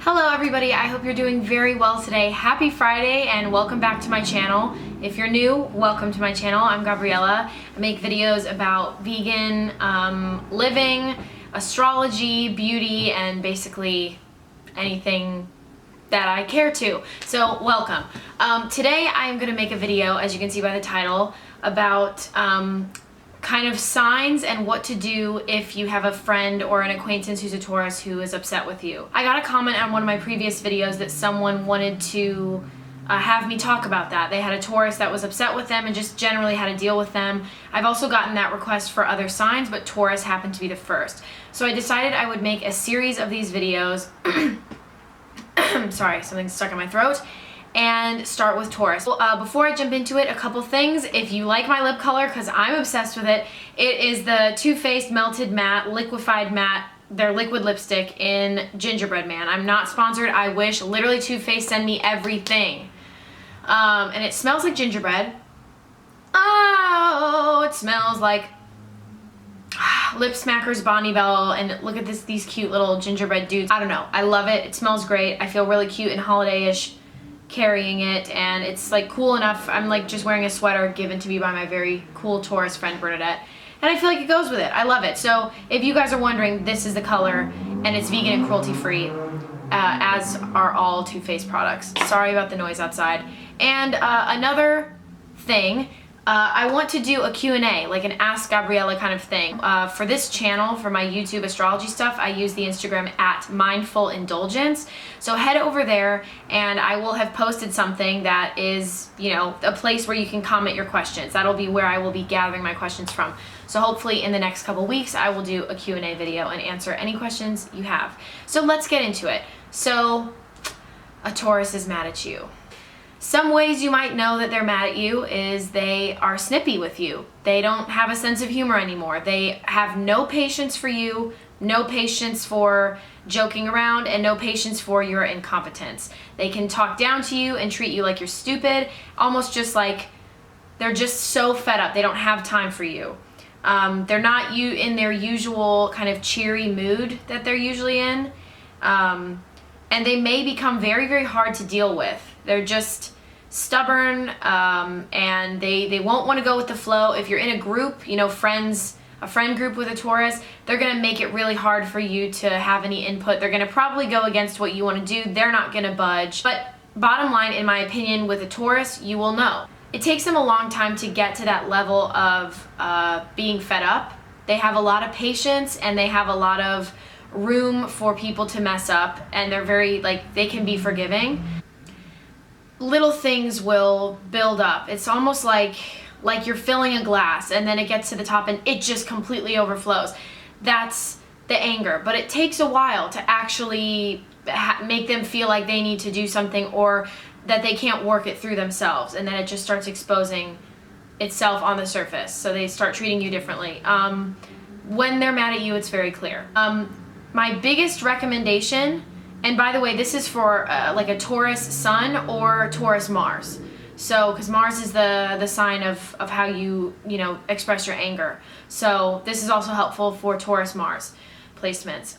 Hello everybody, I hope you're doing very well today. Happy Friday and welcome back to my channel. If you're new, welcome to my channel. I'm Gabriella. I make videos about vegan living, astrology, beauty, and basically anything that I care to. So welcome. Today I am going to make a video, as you can see by the title, about kind of signs and what to do if you have a friend or an acquaintance who's a Taurus who is upset with you. I got a comment on one of my previous videos that someone wanted to have me talk about that. They had a Taurus that was upset with them and just generally how to deal with them. I've also gotten that request for other signs, but Taurus happened to be the first. So I decided I would make a series of these videos. Sorry, something's stuck in my throat. And start with Taurus. Before I jump into it, a couple things. If you like my lip color, because I'm obsessed with it, it is the Too Faced Melted Matte, Liquefied Matte, their liquid lipstick in Gingerbread Man. I'm not sponsored, I wish. Literally, Too Faced send me everything. And it smells like gingerbread. Oh, it smells like Lip Smackers, Bonnie Bell, and look at these cute little gingerbread dudes. I don't know, I love it. It smells great. I feel really cute and holiday-ish carrying it, and it's like cool enough. I'm like just wearing a sweater given to me by my very cool Taurus friend Bernadette, and I feel like it goes with it. I love it. So if you guys are wondering, this is the color, and it's vegan and cruelty free, as are all Too Faced products. Sorry about the noise outside. And another thing, I want to do a Q&A, like an Ask Gabriella kind of thing. For this channel, for my YouTube astrology stuff, I use the Instagram at Mindful Indulgence. So head over there and I will have posted something that is, you know, a place where you can comment your questions. That'll be where I will be gathering my questions from. So hopefully in the next couple weeks, I will do a Q&A video and answer any questions you have. So let's get into it. So a Taurus is mad at you. Some ways you might know that they're mad at you is they are snippy with you. They don't have a sense of humor anymore. They have no patience for you, no patience for joking around, and no patience for your incompetence. They can talk down to you and treat you like you're stupid, almost just like they're just so fed up. They don't have time for you. They're not in their usual kind of cheery mood that they're usually in. And they may become very, very hard to deal with. They're just stubborn, and they won't want to go with the flow. If you're in a group, you know, a friend group with a Taurus, they're going to make it really hard for you to have any input. They're going to probably go against what you want to do. They're not going to budge. But bottom line, in my opinion, with a Taurus, you will know. It takes them a long time to get to that level of being fed up. They have a lot of patience and they have a lot of room for people to mess up, and they're very, like, they can be forgiving. Little things will build up. It's almost like you're filling a glass and then it gets to the top and it just completely overflows. That's the anger, but it takes a while to actually make them feel like they need to do something or that they can't work it through themselves, and then it just starts exposing itself on the surface, so they start treating you differently. When they're mad at you, it's very clear. My biggest recommendation, and by the way, this is for like a Taurus Sun or Taurus Mars. So, because Mars is the sign of how you know, express your anger. So this is also helpful for Taurus Mars placements.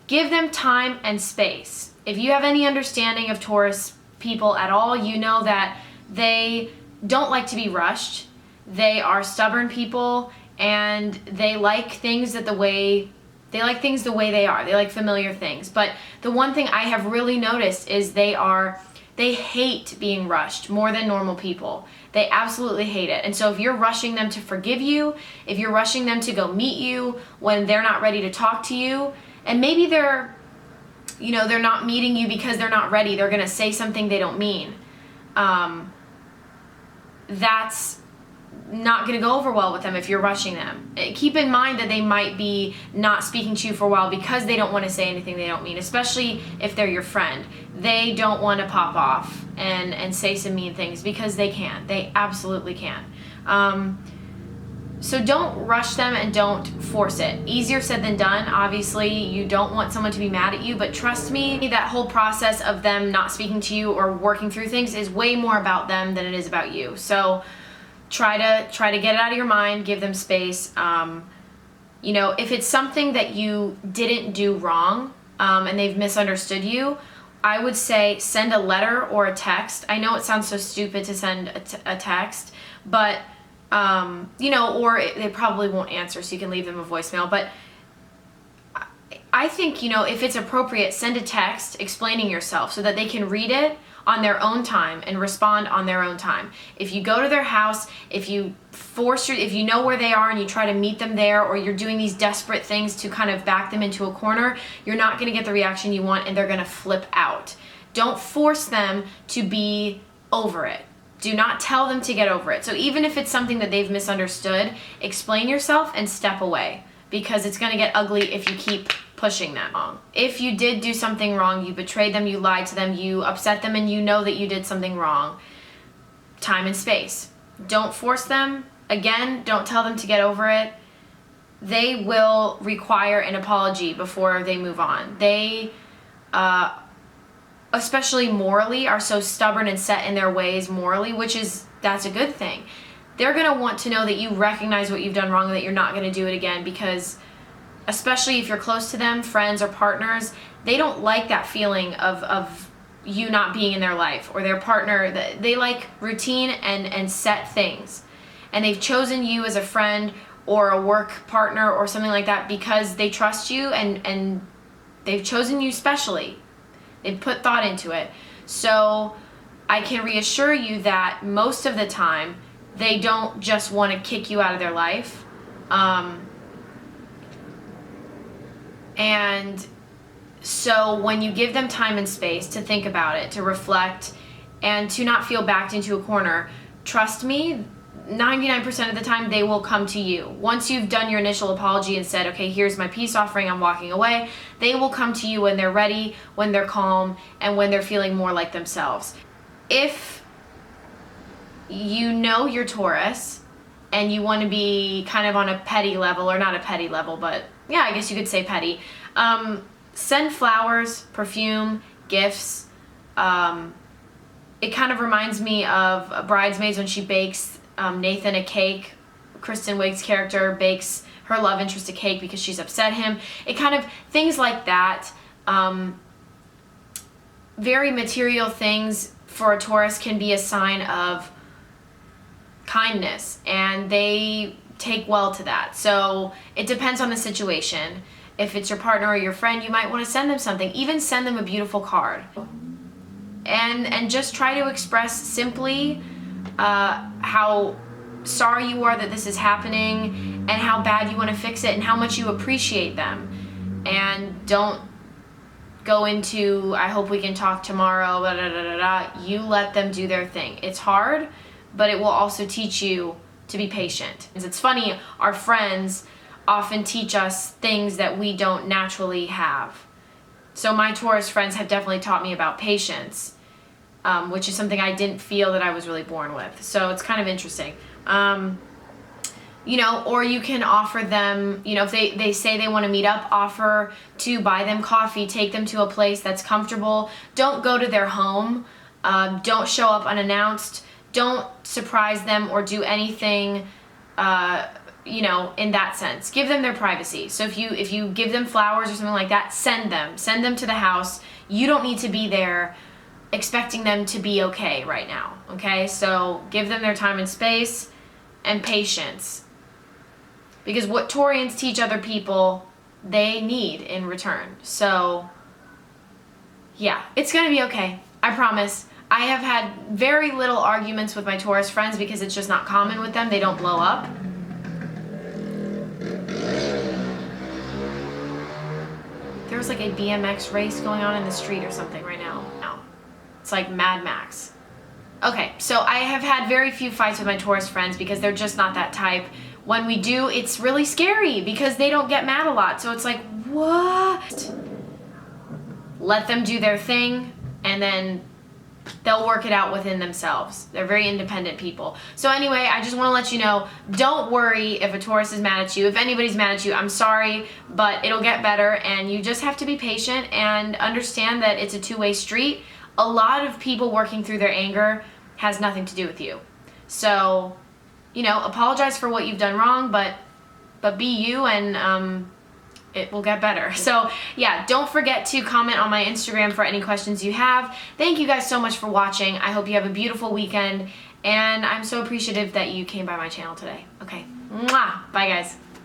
Give them time and space. If you have any understanding of Taurus people at all, you know that they don't like to be rushed. They are stubborn people, and they like things the way they are. They like familiar things. But the one thing I have really noticed is they hate being rushed more than normal people. They absolutely hate it. And so if you're rushing them to forgive you, if you're rushing them to go meet you when they're not ready to talk to you, and maybe they're not meeting you because they're not ready, they're gonna say something they don't mean. That's not going to go over well with them if you're rushing them. Keep in mind that they might be not speaking to you for a while because they don't want to say anything they don't mean, especially if they're your friend. They don't want to pop off and say some mean things because they can. They absolutely can. So don't rush them and don't force it. Easier said than done. Obviously, you don't want someone to be mad at you, but trust me, that whole process of them not speaking to you or working through things is way more about them than it is about you. So try to get it out of your mind, give them space. You know, if it's something that you didn't do wrong, and they've misunderstood you, I would say send a letter or a text. I know it sounds so stupid to send a text, but or they probably won't answer, so you can leave them a voicemail. But I think, if it's appropriate, send a text explaining yourself so that they can read it on their own time and respond on their own time. If you go to their house, if you know where they are and you try to meet them there, or you're doing these desperate things to kind of back them into a corner, you're not going to get the reaction you want, and they're going to flip out. Don't force them to be over it. Do not tell them to get over it. So even if it's something that they've misunderstood, explain yourself and step away, because it's going to get ugly if you keep pushing them wrong. If you did do something wrong, you betrayed them, you lied to them, you upset them, and you know that you did something wrong, time and space. Don't force them. Again, don't tell them to get over it. They will require an apology before they move on. They, especially morally, are so stubborn and set in their ways morally, that's a good thing. They're going to want to know that you recognize what you've done wrong and that you're not going to do it again, because especially if you're close to them, friends or partners, they don't like that feeling of you not being in their life, or their partner. They like routine and set things. And they've chosen you as a friend or a work partner or something like that because they trust you, and they've chosen you specially. They've put thought into it. So I can reassure you that most of the time, they don't just want to kick you out of their life. And so when you give them time and space to think about it, to reflect, and to not feel backed into a corner, trust me, 99% of the time they will come to you. Once you've done your initial apology and said, okay, here's my peace offering, I'm walking away, they will come to you when they're ready, when they're calm, and when they're feeling more like themselves. If you know you're Taurus and you want to be kind of on a petty level, or not a petty level, but yeah, I guess you could say petty, send flowers, perfume, gifts. It kind of reminds me of Bridesmaids when she bakes Nathan a cake. Kristen Wiig's character bakes her love interest a cake because she's upset him. It kind of, things like that, very material things for a Taurus can be a sign of kindness, and they take well to that. So it depends on the situation. If it's your partner or your friend, you might want to send them something. Even send them a beautiful card. And just try to express simply how sorry you are that this is happening, and how bad you want to fix it, and how much you appreciate them. And don't go into, I hope we can talk tomorrow, blah, blah, blah, blah, blah. You let them do their thing. It's hard, but it will also teach you to be patient. It's funny, our friends often teach us things that we don't naturally have. So my Taurus friends have definitely taught me about patience, which is something I didn't feel that I was really born with. So it's kind of interesting. Or you can offer them, if they say they want to meet up, offer to buy them coffee, take them to a place that's comfortable. Don't go to their home. Don't show up unannounced. Don't surprise them or do anything, in that sense. Give them their privacy. So if you give them flowers or something like that, send them to the house. You don't need to be there expecting them to be okay right now, okay? So give them their time and space and patience. Because what Taurians teach other people, they need in return. So, yeah, it's gonna be okay. I promise. I have had very little arguments with my Taurus friends because it's just not common with them. They don't blow up. There's like a BMX race going on in the street or something right now. No. It's like Mad Max. Okay, so I have had very few fights with my Taurus friends because they're just not that type. When we do, it's really scary because they don't get mad a lot. So it's like, what? Let them do their thing, and then they'll work it out within themselves. They're very independent people. So anyway, I just want to let you know, don't worry if a Taurus is mad at you. If anybody's mad at you, I'm sorry, but it'll get better, and you just have to be patient and understand that it's a two-way street. A lot of people working through their anger has nothing to do with you. So, apologize for what you've done wrong, but be you, and it will get better. So yeah, don't forget to comment on my Instagram for any questions you have. Thank you guys so much for watching. I hope you have a beautiful weekend, and I'm so appreciative that you came by my channel today. Okay, mwah! Bye guys.